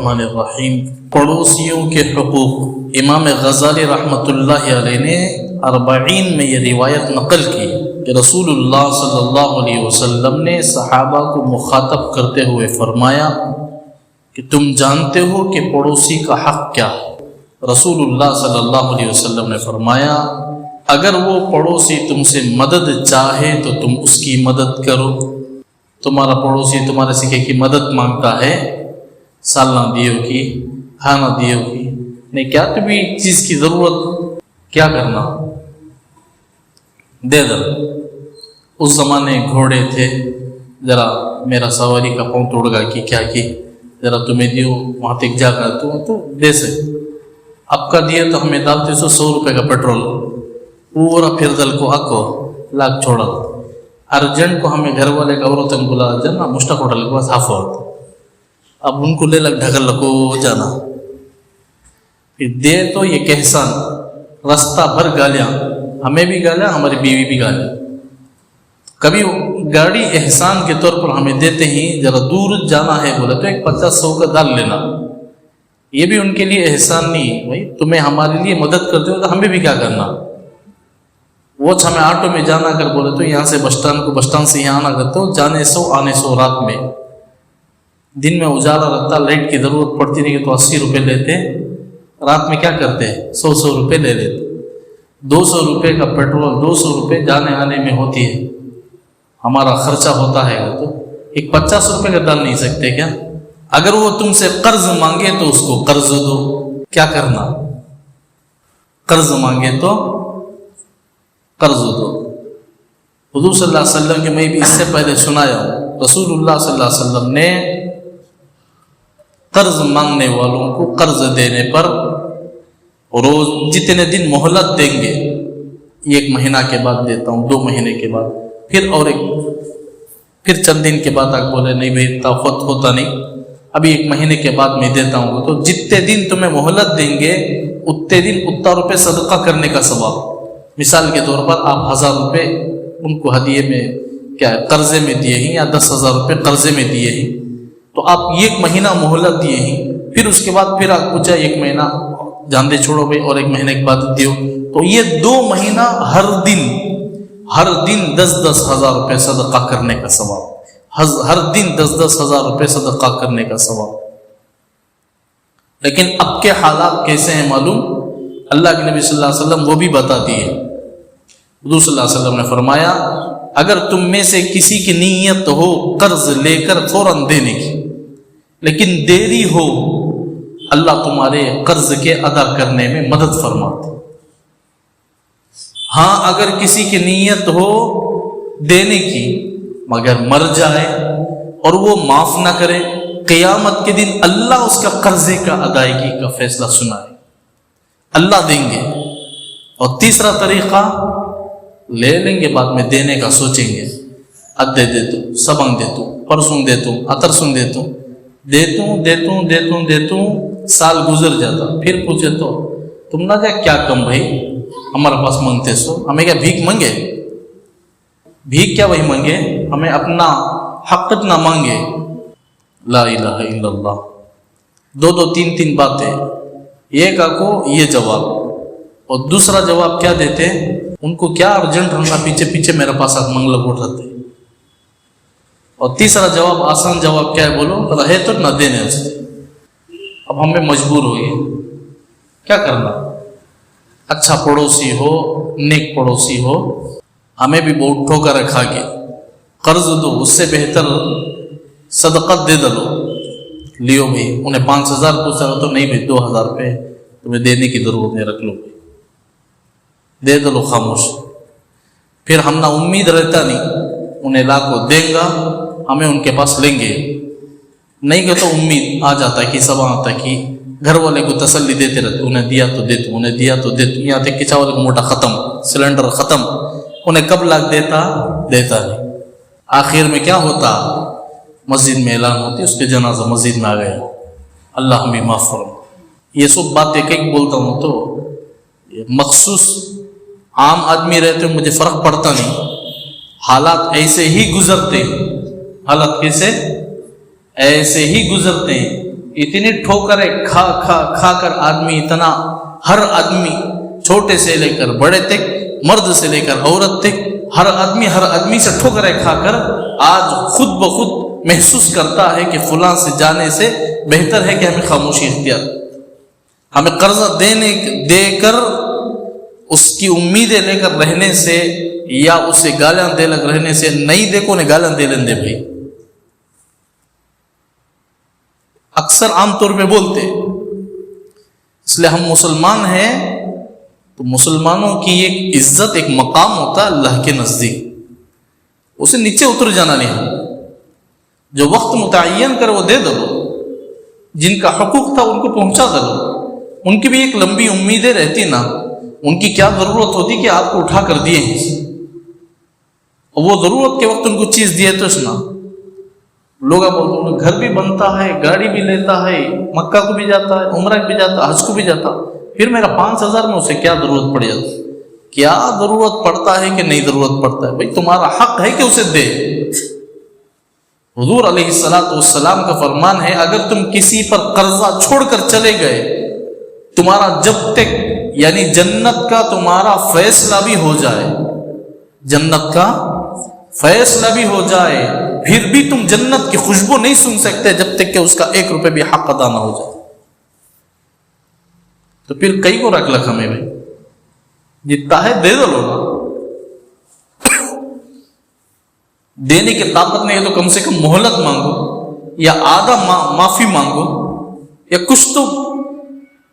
الرحمن الرحیم۔ پڑوسیوں کے حقوق۔ امام غزالی رحمۃ اللہ علیہ نے 40 میں یہ روایت نقل کی کہ رسول اللہ صلی اللہ علیہ وسلم نے صحابہ کو مخاطب کرتے ہوئے فرمایا کہ تم جانتے ہو کہ پڑوسی کا حق کیا ہے؟ رسول اللہ صلی اللہ علیہ وسلم نے فرمایا اگر وہ پڑوسی تم سے مدد چاہے تو تم اس کی مدد کرو۔ تمہارا پڑوسی تمہارے سے کی مدد مانگتا ہے، سالنا دیو کی، کھانا دیو کی، نہیں کیا تمہیں چیز کی ضرورت، کیا کرنا؟ دے دو۔ اس زمانے گھوڑے تھے، ذرا میرا سواری کا پاؤں توڑ گا کی کیا کی، ذرا تمہیں دیو وہاں تک جا کر تو دے سکتے۔ اب کا دیے تو ہمیں ڈالتے 100 روپے کا پیٹرول پورا پھر دل کو آکو لاکھ چھوڑا ارجنٹ کو ہمیں گھر والے کا عورتن بلا جانا مشتق ہوٹل کے پاس حافظ، اب ان کو لے لگ ڈھکل لگو جانا، پھر دے تو یہ کہسان رستہ بھر گالیاں، ہمیں بھی گالیاں ہماری بیوی بھی گالیاں۔ کبھی گاڑی احسان کے طور پر ہمیں دیتے ہی ذرا دور جانا ہے بولے تو 50-100 کا ڈال لینا، یہ بھی ان کے لیے احسان نہیں بھائی، تمہیں ہمارے لیے مدد کرتے ہو تو ہمیں بھی کیا کرنا۔ وہ ہمیں آٹو میں جانا کر بولے تو یہاں سے بس اسٹینڈ سے یہاں آنا کرتے ہو، جانے 100 آنے 100، رات میں دن میں اجالا رہتا، لائٹ کی ضرورت پڑتی نہیں تو 80 روپے لیتے، رات میں کیا کرتے 100 روپے لے لیتے، 200 روپے کا پیٹرول 200 روپے جانے آنے میں ہوتی ہے، ہمارا خرچہ ہوتا ہے تو ایک 50 روپے کا ڈال نہیں سکتے کیا؟ اگر وہ تم سے قرض مانگے تو اس کو قرض دو، کیا کرنا؟ قرض مانگے تو قرض دو۔ حضور صلی اللہ علیہ وسلم کے میں بھی اس سے پہلے سنایا ہوں، رسول اللہ صلی اللہ علیہ وسلم نے قرض مانگنے والوں کو قرض دینے پر روز جتنے دن مہلت دیں گے، 1 مہینہ کے بعد دیتا ہوں، 2 مہینے کے بعد، پھر چند دن کے بعد آپ بولے نہیں بھائی طاقت ہوتا نہیں، ابھی 1 مہینے کے بعد میں دیتا ہوں، تو جتنے دن تمہیں مہلت دیں گے اتنے دن اتنا روپے صدقہ کرنے کا ثواب۔ مثال کے طور پر آپ 1000 روپے ان کو ہدیے میں کیا قرضے میں دیے ہیں یا 10,000 روپے قرضے میں دیے ہیں، تو آپ 1 مہینہ مہلت دیے ہیں، پھر اس کے بعد پھر آپ پوچھا 1 مہینہ جان دے چھوڑو بھائی اور 1 مہینے کے بعد دیو، تو یہ 2 مہینہ ہر دن 10-10 ہزار روپے صدقہ کرنے کا ثواب، ہر دن 10-10 ہزار روپے صدقہ کرنے کا ثواب۔ لیکن اب کے حالات کیسے ہیں معلوم؟ اللہ کے نبی صلی اللہ علیہ وسلم وہ بھی بتا دیے۔ حضور صلی اللہ علیہ وسلم نے فرمایا اگر تم میں سے کسی کی نیت ہو قرض لے کر فوراً دینے کی، لیکن دیری ہو، اللہ تمہارے قرض کے ادا کرنے میں مدد فرماتے۔ ہاں اگر کسی کی نیت ہو دینے کی مگر مر جائے اور وہ معاف نہ کرے، قیامت کے دن اللہ اس کا قرضے کا ادائیگی کا فیصلہ سنائے، اللہ دیں گے۔ اور تیسرا طریقہ لے لیں گے بعد میں دینے کا سوچیں گے، ادے دے تو سبنگ دے تو پرسوں دے تو اترسوں دے تو سال گزر جاتا، پھر پوچھے تو تم نہ جا کیا کم بھائی ہمارے پاس مانگتے سو، ہمیں کیا بھیک مانگے؟ بھیک کیا وہی مانگے، ہمیں اپنا حق نہ مانگے۔ لا الہ الا اللہ۔ 2-3 باتیں، ایک کو یہ جواب، اور دوسرا جواب کیا دیتے ان کو کیا ارجنٹ رہنا، پیچھے میرے پاس آج منگل اٹھ رہتے، اور تیسرا جواب آسان جواب کیا ہے بولو رہے تو نہ دینے اس سے۔ اب ہمیں مجبور ہوئی کیا کرنا؟ اچھا پڑوسی ہو، نیک پڑوسی ہو، ہمیں بھی بہت ٹھوکر رکھا کے قرض دو، اس سے بہتر صدقت دے دو، لیو بھائی انہیں 5,000 پوچھا تو نہیں بھائی 2,000 روپے تمہیں دینے کی ضرورت نہیں، رکھ لو بھائی، دے دو خاموش۔ پھر ہم نہ امید رہتا نہیں انہیں لا کو دیں گا، ہمیں ان کے پاس لیں گے نہیں کہ تو امید آ جاتا ہے کہ سب آتا کہ گھر والے کو تسلی دیتے رہتے، انہیں دیا تو دے تو، انہیں دیا تو دے تو، یہاں تک کہ چاول کا موٹا ختم، سلنڈر ختم، انہیں کب لاگ دیتا نہیں۔ آخر میں کیا ہوتا؟ مسجد میں اعلان ہوتی، اس کے جنازہ مسجد میں آ گیا، اللہ ہمیں معاف فرما۔ یہ سب باتیں کئی بولتا ہوں تو مخصوص عام آدمی رہتے ہیں مجھے فرق پڑتا نہیں، حالات ایسے ہی گزرتے ہیں، حالات کیسے ایسے ہی گزرتے ہیں، اتنی ٹھوکریں کھا کھا کھا کر آدمی اتنا، ہر آدمی چھوٹے سے لے کر بڑے تک، مرد سے لے کر عورت تک، ہر آدمی سے ٹھوکریں کھا کر آج خود بخود محسوس کرتا ہے کہ فلاں سے جانے سے بہتر ہے کہ ہمیں خاموشی اختیار، ہمیں قرضہ دے کر اس کی امیدیں لے کر رہنے سے یا اسے گالیاں دے لگ رہنے سے، نہیں دیکھو نے گالیاں دے لیں دے بھائی، اکثر عام طور پہ بولتے، اس لیے ہم مسلمان ہیں تو مسلمانوں کی ایک عزت، ایک مقام ہوتا ہے اللہ کے نزدیک، اسے نیچے اتر جانا نہیں، جو وقت متعین کر وہ دے دو، جن کا حقوق تھا ان کو پہنچا دو، ان کی بھی ایک لمبی امیدیں رہتی نا، ان کی کیا ضرورت ہوتی کہ آپ کو اٹھا کر دیے ہیں، اور وہ ضرورت کے وقت ان کو چیز دیے تو سنا، لوگ بولتے ہیں گھر بھی بنتا ہے، گاڑی بھی لیتا ہے، مکہ کو بھی جاتا ہے، عمرہ بھی جاتا ہے، حج کو بھی جاتا، پھر میرا 5,000 میں اسے کیا ضرورت پڑ جاتی، کیا ضرورت پڑتا ہے کہ نہیں ضرورت پڑتا ہے، بھائی تمہارا حق ہے کہ اسے دے۔ حضور علیہ السلام کا فرمان ہے، اگر تم کسی پر قرضہ چھوڑ کر چلے گئے، تمہارا جب تک یعنی جنت کا تمہارا فیصلہ بھی ہو جائے، جنت کا فیصلہ بھی ہو جائے، پھر بھی تم جنت کی خوشبو نہیں سن سکتے جب تک کہ اس کا 1 روپے بھی حق ادا نہ ہو جائے۔ تو پھر کئی کو رکھ لکھ ہمیں بھائی، جتنا ہے دے دو لوگ، دینے کی طاقت نہیں ہے تو کم سے کم مہلت مانگو، یا آدھا معافی مانگو، یا کچھ تو،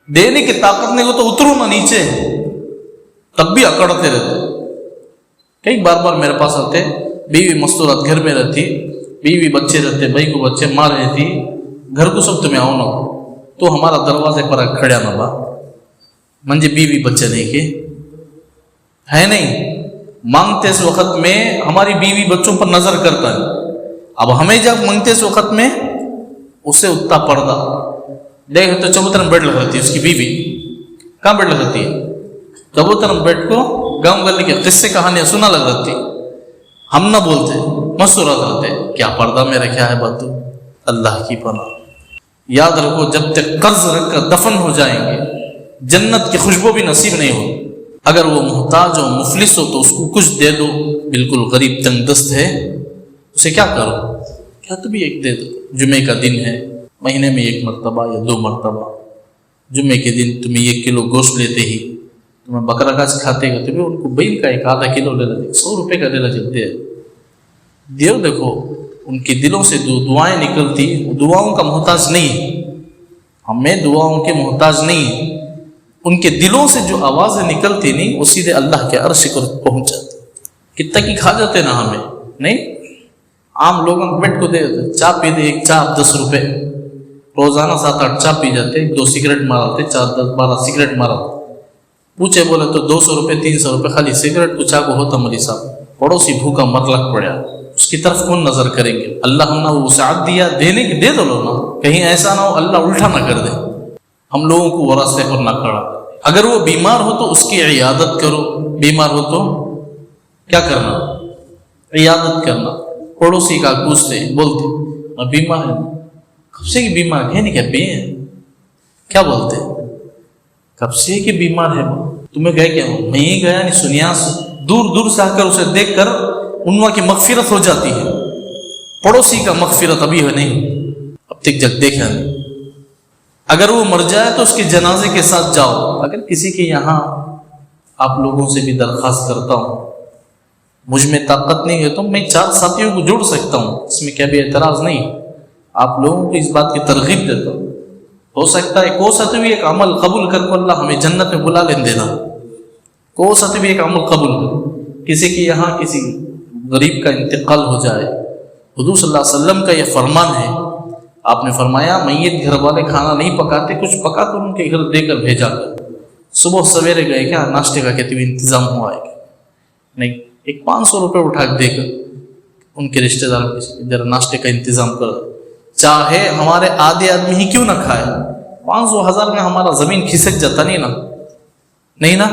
دینے کی طاقت نہیں ہو تو اترو نہ نیچے، تب بھی اکڑتے رہتے۔ کئی بار میرے پاس آتے، بیوی مستورات گھر میں رہتی، بیوی بچے رہتے، بھائی کو بچے، ماں رہتی، گھر کو سب تمہیں آؤ نہ تو ہمارا دروازے پر کھڑیا نہ با منجے بیوی بچے نہیں کے ہے نہیں، مانگتے اس وقت میں ہماری بیوی بچوں پر نظر کرتا ہے، اب ہمیں جب مانگتے اس وقت میں اسے اتنا پردہ دیکھ تو چبوترم بیٹھ لگاتی ہے، اس کی بیوی کہاں بیٹھ لگاتی ہے، چبوترم بیٹھ کو گاؤں گلی کے قصے کہانیاں سنا لگ رہتی، ہم نہ بولتے، مسورات رہتے، کیا پردہ میں رکھا ہے بدو، اللہ کی پناہ۔ یاد رکھو جب تک قرض رکھ کر دفن ہو جائیں گے، جنت کی خوشبو بھی نصیب نہیں ہو، اگر وہ محتاج ہو، مفلس ہو تو اس کو کچھ دے دو، بالکل غریب تنگ دست ہے اسے کیا کرو، کیا تو بھی ایک دے دو، جمعے کا دن ہے، مہینے میں 1 مرتبہ یا 2 مرتبہ، جمعے کے دن تمہیں 1 کلو گوشت لیتے ہی، تمہیں بکرا گاچھ کھاتے گا تو بھی ان کو بیل کا 1 کلو لے لے، 100 روپے کا لے لے چلتے ہیں، دیو دیکھو ان کے دلوں سے دعائیں نکلتی، دعاؤں کا محتاج نہیں، ہمیں دعاؤں کے محتاج نہیں، ان کے دلوں سے جو آوازیں نکلتی نہیں وہ سیدھے اللہ کے عرش کو پہنچ جاتی، کتنا کی کھا جاتے نا ہمیں نہیں، عام لوگوں کو بیٹھ کو دے دیتے، چاہ پی دے، 1 چاہ 10 روپے، روزانہ 7-8 چاہ پی جاتے، 2 سگریٹ ماراتے، 4-10-12 سگریٹ ماراتے، پوچھے بولے تو 200 روپے 300 روپے خالی سگریٹ پوچھا کو ہوتا، مری صاحب پڑوسی بھوکا مر لگ پڑیا، اس کی طرف کون نظر کریں گے، اللہ ہم نے وہ وسعت دیا دینے کی، دے دو لو نا، کہیں ایسا نہ ہو اللہ الٹا نہ کر دے، ہم لوگوں کو وہ راستے پر نہ کھڑا۔ اگر وہ بیمار ہو تو اس کی عیادت کرو، بیمار ہو تو کیا کرنا، عیادت کرنا، پڑوسی کا پوچھتے بولتے بیمار ہے، کب سے کہ بیمار ہے نہیں کیا بے ہیں، کیا بولتے کب سے کہ بیمار ہے، تمہیں گئے کیا، میں ہی گیا نہیں، سنیا سے دور دور سے آ کر اسے دیکھ کر انواں کی مغفرت ہو جاتی ہے، پڑوسی کا مغفرت ابھی ہے نہیں، اب تک جگ دیکھا نہیں، اگر وہ مر جائے تو اس کے جنازے کے ساتھ جاؤ، اگر کسی کے یہاں آپ لوگوں سے بھی درخواست کرتا ہوں، مجھ میں طاقت نہیں ہے تو میں 4 ساتھیوں کو جوڑ سکتا ہوں، اس میں کیا بھی اعتراض نہیں، آپ لوگوں کو اس بات کی ترغیب دیتا ہوں، ہو سکتا ہے کو ساتھ بھی ایک عمل قبول کر کو اللہ ہمیں جنت میں بلا لیں دینا، کو ساتھ بھی ایک عمل قبول کر، کسی کے یہاں کسی غریب کا انتقال ہو جائے، حضور صلی اللہ علیہ وسلم کا یہ فرمان ہے، آپ نے فرمایا میت گھر والے کھانا نہیں پکاتے، کچھ پکا کر ان کے گھر دے کر بھیجا کر، صبح سویرے گئے کیا ناشتے کا کہتے ہوئے انتظام ہوا ہے نہیں، ایک 500 روپے اٹھا کے دے کر ان کے رشتے دار ادھر ناشتے کا انتظام کر، چاہے ہمارے آدھے آدمی ہی کیوں نہ کھائے، 500,000 میں ہمارا زمین کھسک جاتا نہیں نا، نہیں نا،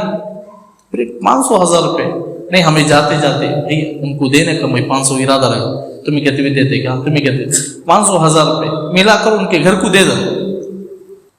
پھر 500,000 روپے نہیں، ہمیں جاتے جاتے ان کو دینے کا میں 500 ارادہ رہا، تمہیں کہتے ہوئے دیتے کیا، تمہیں کہتے 500,000 روپے ملا کر ان کے گھر کو دے دو،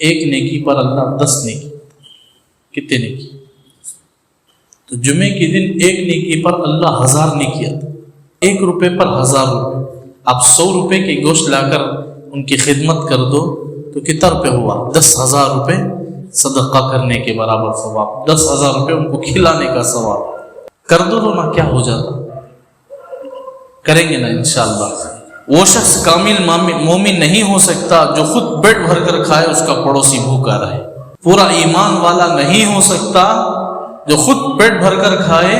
ایک نیکی پر اللہ 10 نیکی. کتنے نیکی؟ تو جمعے کے دن ایک نیکی پر اللہ 1000 نیکی آتا. 1 روپے پر 1000 روپے. آپ 100 روپے کی گوشت لا کر ان کی خدمت کر دو تو کتنا روپے ہوا؟ 10,000 روپے صدقہ کرنے کے برابر ثواب. 10,000 روپے ان کو کھلانے کا ثواب. کر دو تو نہ کیا ہو جاتا. کریں گے نا انشاءاللہ. وہ شخص کامل مومن نہیں ہو سکتا جو خود پیٹ بھر کر کھائے اس کا پڑوسی بھوکا رہے. پورا ایمان والا نہیں ہو سکتا جو خود پیٹ بھر کر کھائے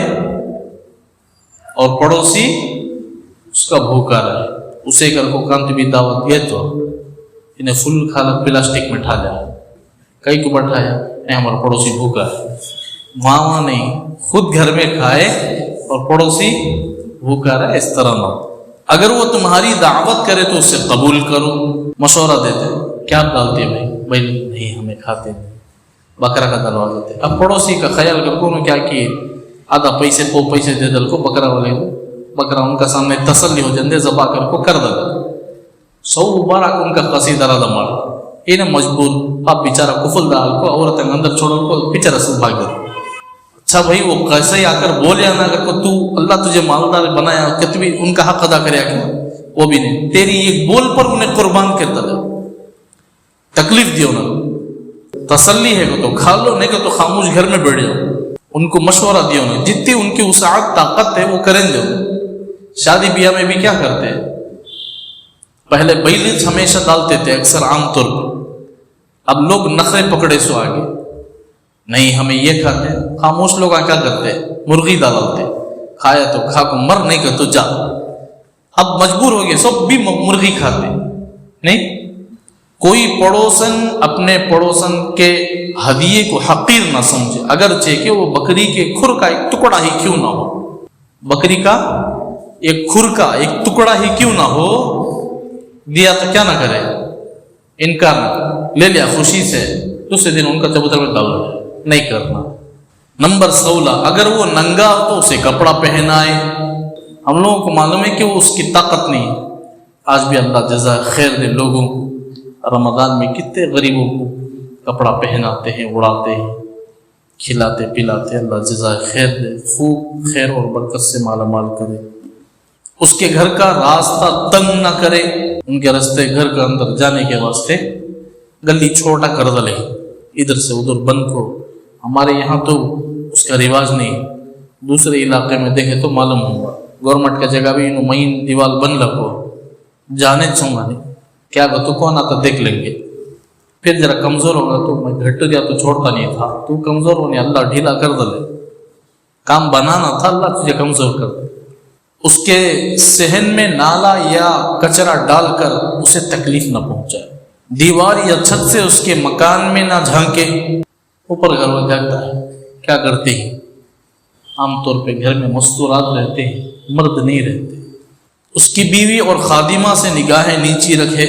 اور پڑوسی اس کا بھوکا رہے. اسے کر کو کانت بھی دعوت یہ تو انہیں فل کھانا پلاسٹک میں ٹھا لیا, کئی کو بٹھایا, نہیں ہمارا پڑوسی بھوکا ہے. وہاں نہیں, خود گھر میں کھائے اور پڑوسی بھوکا رہے. اس طرح نہ. اگر وہ تمہاری دعوت کرے تو اس سے قبول کرو. مشورہ دیتے کیا ڈالتے بھائی نہیں ہمیں کھاتے نہیں, بکرا کا دلوا دیتے. اب پڑوسی کا خیال کر کو کیا کیے, آدھا پیسے دے دل کو بکرا والے کو, بکرا ان کا سامنے تسلی ہو جاندے ذبح کر کو کر دل 100 مبارک ان کا قصیدہ رضا مار یہ نہ مجبور. آپ بیچارہ کفل دال کو عورت اندر چھوڑو کو پیچھے رسول بھاگ دو. اچھا بھائی وہ کیسے ہی آ کر بولے نہ اگر کو تو اللہ تجھے مالدار بنایا کتنی ان کا حق ادا کرے کیا, وہ بھی نہیں. تیری ایک بول پر انہیں قربان کر دے. تکلیف دیو نا, تسلی ہے تو کھا لو, نہیں کہ تو خاموش گھر میں بیٹھ جاؤ. ان کو مشورہ دیو نا, جتنی ان کی وسعت طاقت ہے وہ کریں دو. شادی بیاہ میں بھی کیا کرتے ہیں, پہلے بیلچ ہمیشہ ڈالتے تھے اکثر عام طور پر. اب لوگ نخرے پکڑے سو آگے, نہیں ہمیں یہ کھاتے ہیں. خاموش لوگ کیا کرتے ہیں, مرغی ڈالتے, کھایا تو کھا کو, مر نہیں کہ تو جا. اب مجبور ہو گئے سب بھی مرغی کھاتے. نہیں, کوئی پڑوسن اپنے پڑوسن کے ہدیے کو حقیر نہ سمجھے, اگرچہ کہ وہ بکری کے کھر کا ایک ٹکڑا ہی کیوں نہ ہو. بکری کا ایک کھر کا ایک ٹکڑا ہی کیوں نہ ہو, دیا تو کیا نہ کرے, انکار نہ لے لیا خوشی سے. دوسرے دن ان کا چبوتر میں ڈال نہیں کرنا. نمبر 16, اگر وہ ننگا ہو تو اسے کپڑا پہنائے. ہم لوگوں کو معلوم ہے کہ وہ اس کی طاقت نہیں. آج بھی اللہ جزا خیر دے لوگوں کو. رمضان میں کتنے غریبوں کو کپڑا پہناتے ہیں, اڑاتے ہیں, کھلاتے پلاتے. اللہ جزا خیر دے, خوب خیر اور برکت سے مالا مال کرے. اس کے گھر کا راستہ تنگ نہ کرے. ان کے راستے گھر کے اندر جانے کے واسطے گلی چھوٹا کر دلے, ادھر سے ادھر بند کو. ہمارے یہاں تو اس کا رواج نہیں, دوسرے علاقے میں دیکھے تو معلوم ہوگا. گورنمنٹ کا جگہ بھی مہین دیوال بن لگو, جانے چاہوں نہیں کیا تو کون آتا دیکھ لیں گے. پھر ذرا کمزور ہوگا تو میں گھٹ گیا تو چھوڑتا نہیں تھا. تو کمزور ہونے اللہ ڈھیلا کر دلے, کام بنانا تھا اللہ تجھے کمزور کر دے. اس کے صحن میں نالا یا کچرا ڈال کر اسے تکلیف نہ پہنچائے. دیوار یا چھت سے اس کے مکان میں نہ جھانکے. اوپر گھر میں جھانکتا ہے کیا کرتے ہیں, عام طور پہ گھر میں مستورات رہتے ہیں, مرد نہیں رہتے. اس کی بیوی اور خادمہ سے نگاہیں نیچی رکھے.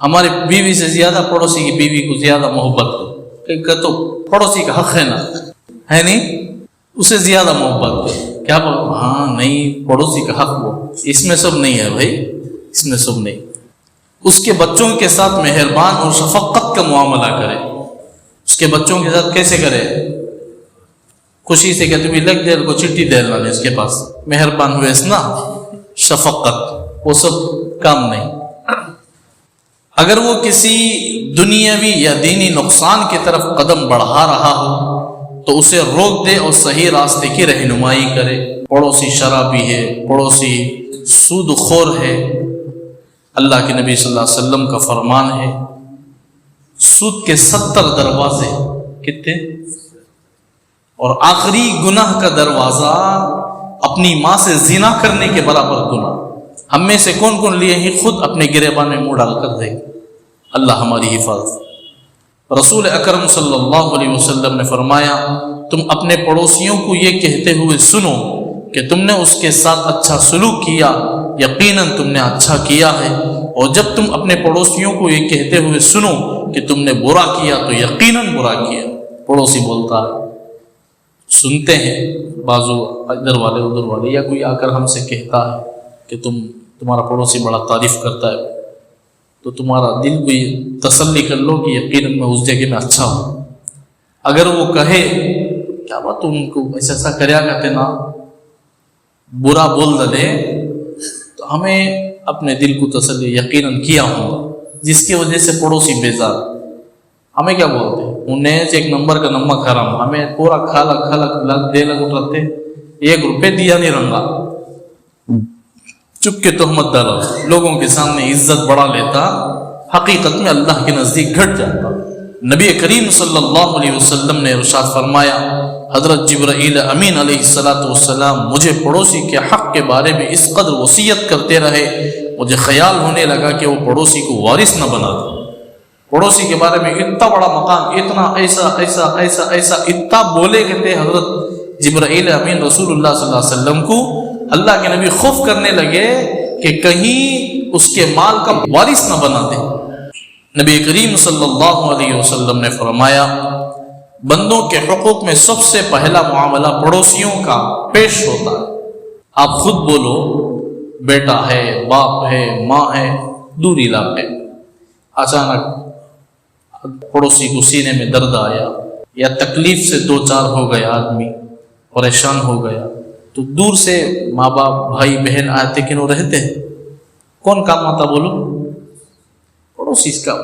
ہمارے بیوی سے زیادہ پڑوسی کی بیوی کو زیادہ محبت ہو, کہ تو پڑوسی کا حق ہے نا, ہے نہیں, اسے زیادہ محبت ہو. کیا ہاں نہیں پڑوسی کا حق وہ, اس میں سب نہیں ہے بھائی, اس میں سب نہیں. اس کے بچوں کے ساتھ مہربان اور شفقت کا معاملہ کرے. اس کے بچوں کے ساتھ کیسے کرے, خوشی سے کہ تمہیں لگ دے کو چٹھی دے لانے اس کے پاس, مہربان ہوئے اس نا, شفقت, وہ سب کام نہیں. اگر وہ کسی دنیاوی یا دینی نقصان کی طرف قدم بڑھا رہا ہو تو اسے روک دے اور صحیح راستے کی رہنمائی کرے. پڑوسی شرابی ہے, پڑوسی سود خور ہے. اللہ کے نبی صلی اللہ علیہ وسلم کا فرمان ہے, سود کے 70 دروازے کتنے, اور آخری گناہ کا دروازہ اپنی ماں سے زنا کرنے کے برابر گناہ. ہم میں سے کون کون لیے ہی خود اپنے گریبان میں منہ ڈال کر دے. اللہ ہماری حفاظت. رسول اکرم صلی اللہ علیہ وسلم نے فرمایا, تم اپنے پڑوسیوں کو یہ کہتے ہوئے سنو کہ تم نے اس کے ساتھ اچھا سلوک کیا, یقیناً تم نے اچھا کیا ہے. اور جب تم اپنے پڑوسیوں کو یہ کہتے ہوئے سنو کہ تم نے برا کیا تو یقیناً برا کیا. پڑوسی بولتا ہے, سنتے ہیں بازو ادھر والے ادھر والے, یا کوئی آ کر ہم سے کہتا ہے کہ تمہارا پڑوسی بڑا تعریف کرتا ہے, تو تمہارا دل کو یہ تسلی کر لو کہ یقیناً میں اس جگہ میں اچھا ہوں. اگر وہ کہے کیا بات تو ان کو ایسا کریا کرتے نا برا بول دلے تو ہمیں اپنے دل کو تسلی یقیناً کیا ہوں جس کی وجہ سے پڑوسی بیزار. ہمیں کیا بولتے ہیں انہیں ایک نمبر کا نمک حرام, ہمیں پورا کھالا دے لگ اٹھاتے, 1 روپے دیا نہیں رنگا, چپ کے تہمت ڈالا, لوگوں کے سامنے عزت بڑھا لیتا, حقیقت میں اللہ کے نزدیک گھٹ جاتا. نبی کریم صلی اللہ علیہ وسلم نے ارشاد فرمایا, حضرت جبرائیل امین علیہ السلام مجھے پڑوسی کے حق کے بارے میں اس قدر وصیت کرتے رہے, مجھے خیال ہونے لگا کہ وہ پڑوسی کو وارث نہ بنا دے. پڑوسی کے بارے میں اتنا بڑا مقام, اتنا ایسا ایسا ایسا ایسا اتنا بولے کہ تھے حضرت جبرائیل امین رسول اللہ صلی اللہ علیہ وسلم کو اللہ کے نبی خوف کرنے لگے کہ کہیں اس کے مال کا وارث نہ بنا دے. نبی کریم صلی اللہ علیہ وسلم نے فرمایا, بندوں کے حقوق میں سب سے پہلا معاملہ پڑوسیوں کا پیش ہوتا ہے. آپ خود بولو, بیٹا ہے, باپ ہے, ماں ہے, دور علاقے, اچانک پڑوسی کو سینے میں درد آیا یا تکلیف سے 2-4 ہو گیا, آدمی پریشان ہو گیا, تو دور سے ماں باپ بھائی بہن آتے کہ وہ رہتے ہیں, کون کام آتا بولو؟ پڑوسی کا.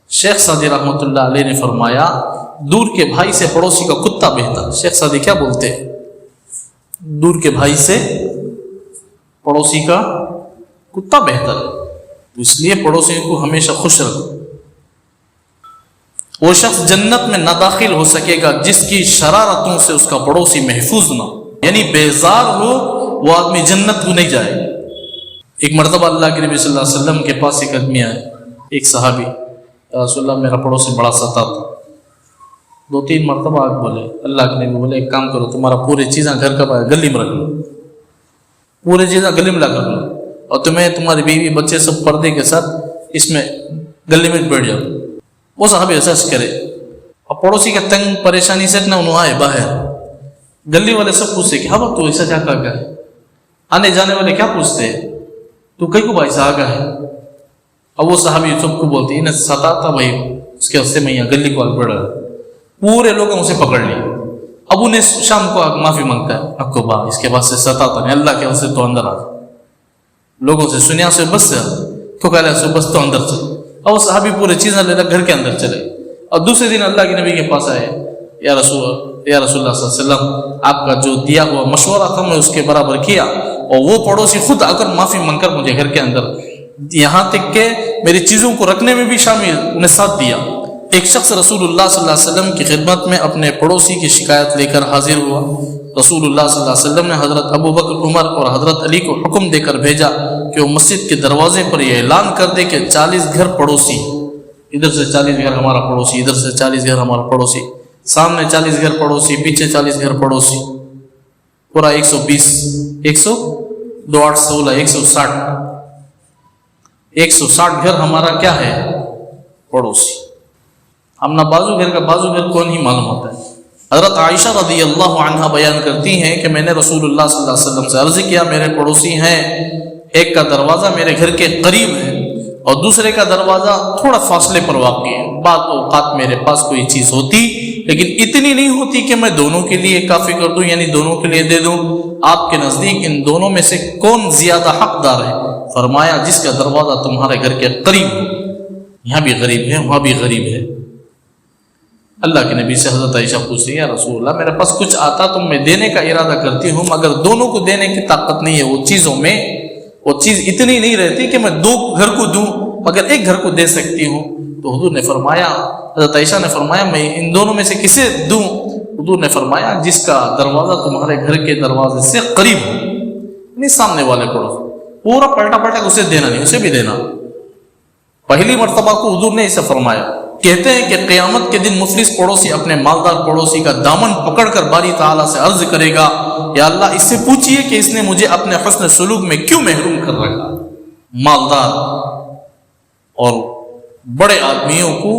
شیخ سعدی رحمۃ اللہ علیہ نے فرمایا دور کے بھائی سے پڑوسی کا کتا بہتر. شیخ سعدی کیا بولتے ہیں؟ دور کے بھائی سے پڑوسی کا کتا بہتر ہے. اس لیے پڑوسیوں کو ہمیشہ خوش رکھو. وہ شخص جنت میں نہ داخل ہو سکے گا جس کی شرارتوں سے اس کا پڑوسی محفوظ نہ, یعنی بیزار ہو وہ آدمی جنت کو نہیں جائے. ایک مرتبہ اللہ کے نبی صلی اللہ علیہ وسلم کے پاس ایک آدمی آئے, ایک صحابی, رسول اللہ میرا پڑوسی بڑا ستاتا. 2-3 مرتبہ آگ بولے. اللہ کے نبی بولے ایک کام کرو, تمہارا پوری چیزیں گھر کا گلی میں رکھ لو, پوری چیزیں گلی میں لا کر لو, اور تمہیں تمہاری بیوی بچے سب پردے کے ساتھ اس میں گلی میں بیٹھ جاؤ. وہ صحابی ایسا کرے, اور پڑوسی کے تنگ پریشانی سے نہ انہوں آئے باہر, گلی والے سب پوچھتے کہ ہاں تو ایسا کیا کہا گیا, آنے جانے والے کیا پوچھتے ہیں تو کئی کو بھائی سے آگا ہے. اب وہ صحابی سب کو بولتی انہیں ستاتا بھائی, اس کے حصے میں یہاں گلی کو آگ بڑھ رہا, پورے لوگوں اسے پکڑ لی. اب انہیں شام کو آگ معافی مانگتا ہے, اب کو با اس کے بعد سے ستاتا نہیں, اللہ کے حصے تو اندر آ, لوگوں سے سنیا سے بس سے تو کہا سے بس تو اندر چل. اور وہ صحابی پورے چیزیں لے کر گھر کے اندر چلے, اور دوسرے دن اللہ کے نبی کے پاس آئے, یا رسول اللہ صلی اللہ علیہ وسلم آپ کا جو دیا ہوا مشورہ تھا میں اس کے برابر کیا, اور وہ پڑوسی خود آ کر معافی مانگ کر مجھے گھر کے اندر, یہاں تک کہ میری چیزوں کو رکھنے میں بھی شامل انہیں ساتھ دیا. ایک شخص رسول اللہ صلی اللہ علیہ وسلم کی خدمت میں اپنے پڑوسی کی شکایت لے کر حاضر ہوا. رسول اللہ صلی اللہ علیہ وسلم نے حضرت ابو بکر, عمر اور حضرت علی کو حکم دے کر بھیجا کہ وہ مسجد کے دروازے پر یہ اعلان کر دے کہ 40 گھر پڑوسی, ادھر سے 40 گھر ہمارا پڑوسی, ادھر سے 40 گھر ہمارا پڑوسی, سامنے 40 گھر پڑوسی, پیچھے 40 گھر پڑوسی, پورا 120, 100, 2, 8, 16, 160 گھر ہمارا کیا ہے پڑوسی. ہم نہ بازو گھر کا بازو گھر کون ہی معلوم ہوتا ہے. حضرت عائشہ رضی اللہ عنہا بیان کرتی ہیں کہ میں نے رسول اللہ صلی اللہ علیہ وسلم سے عرض کیا میرے پڑوسی ہیں, ایک کا دروازہ میرے گھر کے قریب ہے اور دوسرے کا دروازہ تھوڑا فاصلے پر واقع ہے. بعض اوقات میرے پاس کوئی چیز ہوتی لیکن اتنی نہیں ہوتی کہ میں دونوں کے لیے کافی کر دوں, یعنی دونوں کے لیے دے دوں. آپ کے نزدیک ان دونوں میں سے کون زیادہ حقدار ہے؟ فرمایا جس کا دروازہ تمہارے گھر کے قریب ہو. یہاں بھی غریب ہے, وہاں بھی غریب ہے. اللہ کے نبی سے حضرت عائشہ پوچھتی یا رسول اللہ میرے پاس کچھ آتا تو میں دینے کا ارادہ کرتی ہوں, مگر دونوں کو دینے کی طاقت نہیں ہے. وہ چیزوں میں وہ چیز اتنی نہیں رہتی کہ میں 2 گھر کو دوں مگر 1 گھر کو دے سکتی ہوں. تو حضور نے فرمایا, حضرت عائشہ نے فرمایا میں ان دونوں میں سے کسے دوں؟ حضور نے فرمایا جس کا دروازہ تمہارے گھر کے دروازے سے قریب ہو, نہیں سامنے والے پڑوس, پورا پلٹا اسے دینا نہیں, اسے بھی دینا. پہلی مرتبہ کو حضور نے اسے فرمایا. کہتے ہیں کہ قیامت کے دن مفلس پڑوسی اپنے مالدار پڑوسی کا دامن پکڑ کر باری تعالیٰ سے عرض کرے گا یا اللہ اس سے پوچھئے کہ اس نے مجھے اپنے حسن سلوک میں کیوں محروم کر رکھا. مالدار اور بڑے آدمیوں کو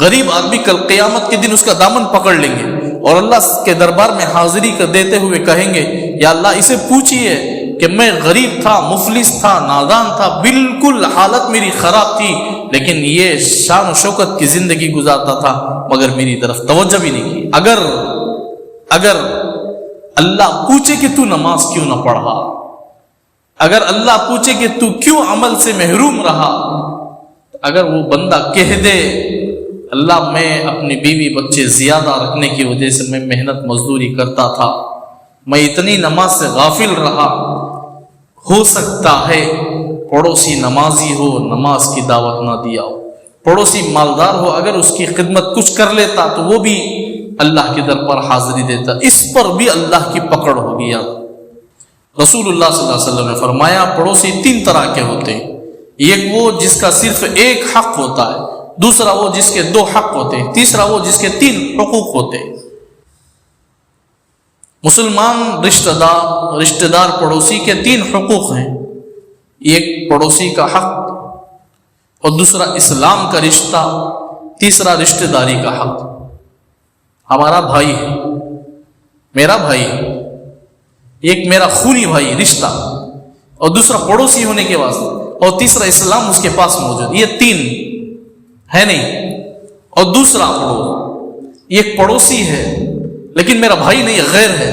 غریب آدمی کل قیامت کے دن اس کا دامن پکڑ لیں گے اور اللہ کے دربار میں حاضری کر دیتے ہوئے کہیں گے یا اللہ اسے پوچھئے کہ میں غریب تھا، مفلس تھا، نادان تھا، بالکل حالت میری خراب تھی، لیکن یہ شان و شوکت کی زندگی گزارتا تھا مگر میری طرف توجہ بھی نہیں کی. اگر اللہ پوچھے کہ تو نماز کیوں نہ پڑھا، اگر اللہ پوچھے کہ تو کیوں عمل سے محروم رہا، اگر وہ بندہ کہہ دے اللہ میں اپنی بیوی بچے زیادہ رکھنے کی وجہ سے میں محنت مزدوری کرتا تھا، میں اتنی نماز سے غافل رہا، ہو سکتا ہے پڑوسی نمازی ہو نماز کی دعوت نہ دیا ہو، پڑوسی مالدار ہو اگر اس کی خدمت کچھ کر لیتا تو وہ بھی اللہ کے در پر حاضری دیتا، اس پر بھی اللہ کی پکڑ ہو گیا. رسول اللہ صلی اللہ علیہ وسلم نے فرمایا پڑوسی تین طرح کے ہوتے ہیں، ایک وہ جس کا صرف ایک حق ہوتا ہے، دوسرا وہ جس کے دو حق ہوتے ہیں، تیسرا وہ جس کے تین حقوق ہوتے ہیں. مسلمان رشتہ دار پڑوسی کے تین حقوق ہیں، ایک پڑوسی کا حق اور دوسرا اسلام کا رشتہ، تیسرا رشتہ داری کا حق. ہمارا بھائی ہے، میرا بھائی ہے، ایک میرا خونی بھائی رشتہ، اور دوسرا پڑوسی ہونے کے واسطے، اور تیسرا اسلام اس کے پاس موجود. یہ تین ہے نہیں. اور دوسرا ایک پڑوسی ہے لیکن میرا بھائی نہیں، غیر ہے،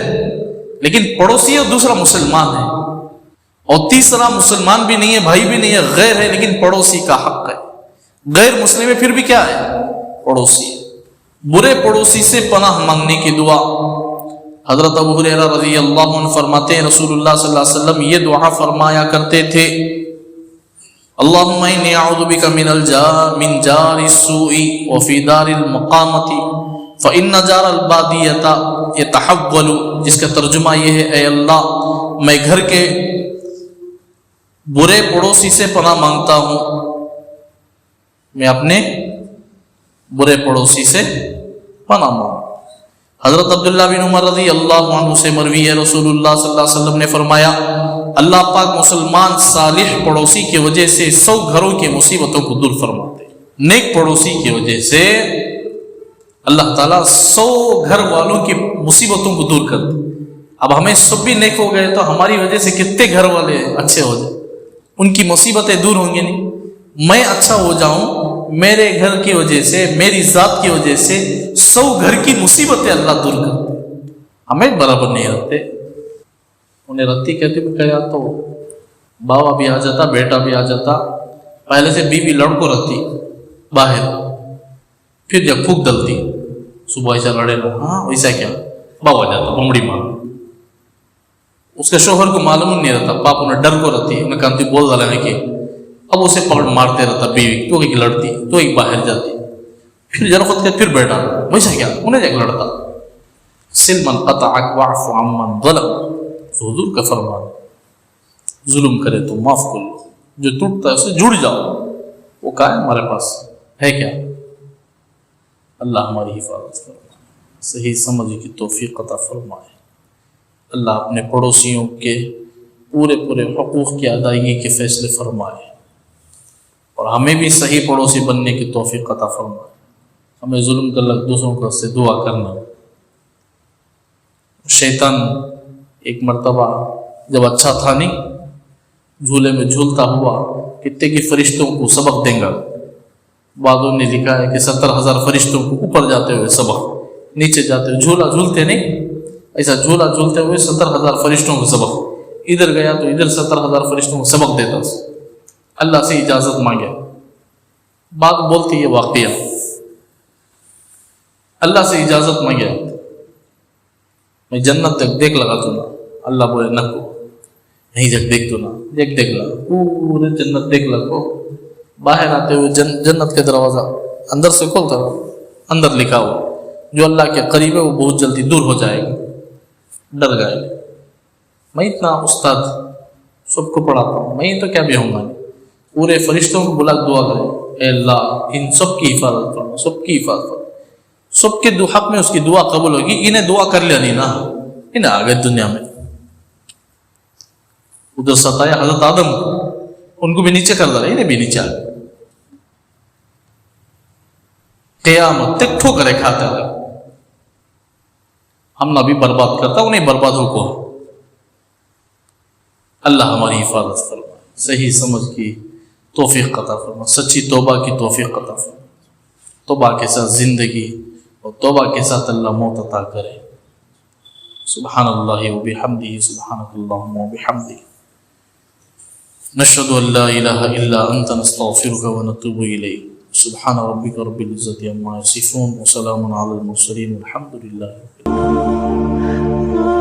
لیکن پڑوسی ہے اور دوسرا مسلمان ہے، اور تیسرا مسلمان بھی نہیں ہے، بھائی بھی نہیں ہے، غیر ہے لیکن پڑوسی کا حق ہے. غیر مسلم ہے پھر بھی کیا ہے؟ پڑوسی. برے پڑوسی سے پناہ مانگنے کی دعا. حضرت ابو ہریرہ رضی اللہ عنہ فرماتے ہیں رسول اللہ صلی اللہ علیہ وسلم یہ دعا فرمایا کرتے تھے، اللہم انی اعوذ بک من جار السوء وفی دار المقامت فإن جار البادیۃ یتحول، جس کا ترجمہ یہ ہے اے اللہ میں گھر کے برے پڑوسی سے پناہ مانگتا ہوں، میں اپنے برے پڑوسی سے پناہ مانگتا. حضرت عبداللہ بن عمر رضی اللہ عنہ سے مروی ہے رسول اللہ صلی اللہ علیہ وسلم نے فرمایا اللہ پاک مسلمان صالح پڑوسی کی وجہ سے 100 گھروں کی مصیبتوں کو دور فرماتے. نیک پڑوسی کی وجہ سے اللہ تعالیٰ 100 گھر والوں کی مصیبتوں کو دور کرتے. اب ہمیں سب بھی نیک ہو گئے تو ہماری وجہ سے کتنے گھر والے اچھے ہو جائیں، ان کی مصیبتیں دور ہوں گی نہیں. میں اچھا ہو جاؤں میرے گھر کی وجہ سے، میری ذات کی وجہ سے 100 گھر کی مصیبتیں اللہ دور کرتے. ہمیں برابر نہیں رکھتے. انہیں رتی کہتے بھی کہا تو باوا بھی آ جاتا، بیٹا بھی آ جاتا، پہلے سے بیوی لڑکو رہتی باہر، پھر جب پھوک ڈلتی صبح ایسا لڑے لو، ہاں ویسا کیا باوا جاتا بمڑی مار. اس کے شوہر کو معلوم نہیں رہتا، باپ انہیں ڈر کو رہتی، انہیں کہتی بول ڈالنے کی، اب اسے پکڑ مارتے رہتا بیوی، تو ایک لڑتی تو ایک باہر جاتی، پھر ذرا خود کے پھر بیٹھا ویسا کیا انہیں جا کے لڑتا. سل من قطعک واعف عمن ظلم، حضور کا فرمان، ظلم کرے تو معاف کر لو، جو ٹوٹتا ہے اسے جڑ جاؤ. وہ کہا ہے ہمارے پاس ہے کیا؟ اللہ ہماری حفاظت فرمائے، صحیح سمجھ کی توفیق عطا فرمائے. اللہ اپنے پڑوسیوں کے پورے حقوق کی ادائیگی کے فیصلے فرمائے، اور ہمیں بھی صحیح پڑوسی بننے کی توفیق عطا فرمائے. ہمیں ظلم کر لگ دوسروں کو سے دعا کرنا. شیطان ایک مرتبہ جب اچھا تھا نہیں، جھولے میں جھولتا ہوا کتنے کی فرشتوں کو سبق دیں گا. بعضوں نے لکھا ہے کہ 70,000 فرشتوں کو اوپر جاتے ہوئے سبق، نیچے جاتے ہوئے جھولا جھولتے نہیں، ایسا جھولا جھولتے ہوئے 70,000 فرشتوں کو سبق. ادھر گیا تو ادھر 70,000 فرشتوں کو سبق دیتا. اللہ سے اجازت مانگے، بات بولتی ہے واقعہ، اللہ سے اجازت مانگے میں جنت تک دیکھ لگا تو نا. اللہ بولے نہ کو نہیں جگ دیکھ تو نا، دیکھ لگا پورے جنت دیکھ لگو. باہر آتے ہوئے جنت کے دروازہ اندر سے کھولتا رہا، اندر لکھا ہوا جو اللہ کے قریب ہے وہ بہت جلدی دور ہو جائے گا. ڈر گئے. میں اتنا استاد سب کو پڑھاتا ہوں، میں تو کیا بھی ہوں گا. پورے فرشتوں کو بلا دعا کرے اے اللہ ان سب کی حفاظت کرنا، سب کی حفاظت کرنا، سب کے حق میں اس کی دعا قبول ہوگی. انہیں دعا کر لیا نہیں نا، انہیں آ گئے دنیا میں. ادھر ستایا حضرت آدم کو، ان کو بھی نیچے کر ڈالا، انہیں بھی نیچے آ گئے. قیامت تک ٹھوکریں کھاتے رہے. ہم نہ بھی برباد کرتا، انہیں برباد رکو. اللہ ہماری حفاظت فرما، صحیح سمجھ کی توفیق عطا فرما، سچی توبہ کی توفیق عطا فرما، توبہ کے ساتھ زندگی اور توبہ کے ساتھ اللہ موت عطا کرے۔ سبحان اللہ وبحمدہ، سبحانک اللہم وبحمدک، نشہد ان لا الہ الا انت، نستغفرک ونتوب الیک۔ سبحان ربک رب العزت عما یصفون، وسلام علی المرسلین، والحمد للہ رب العالمین۔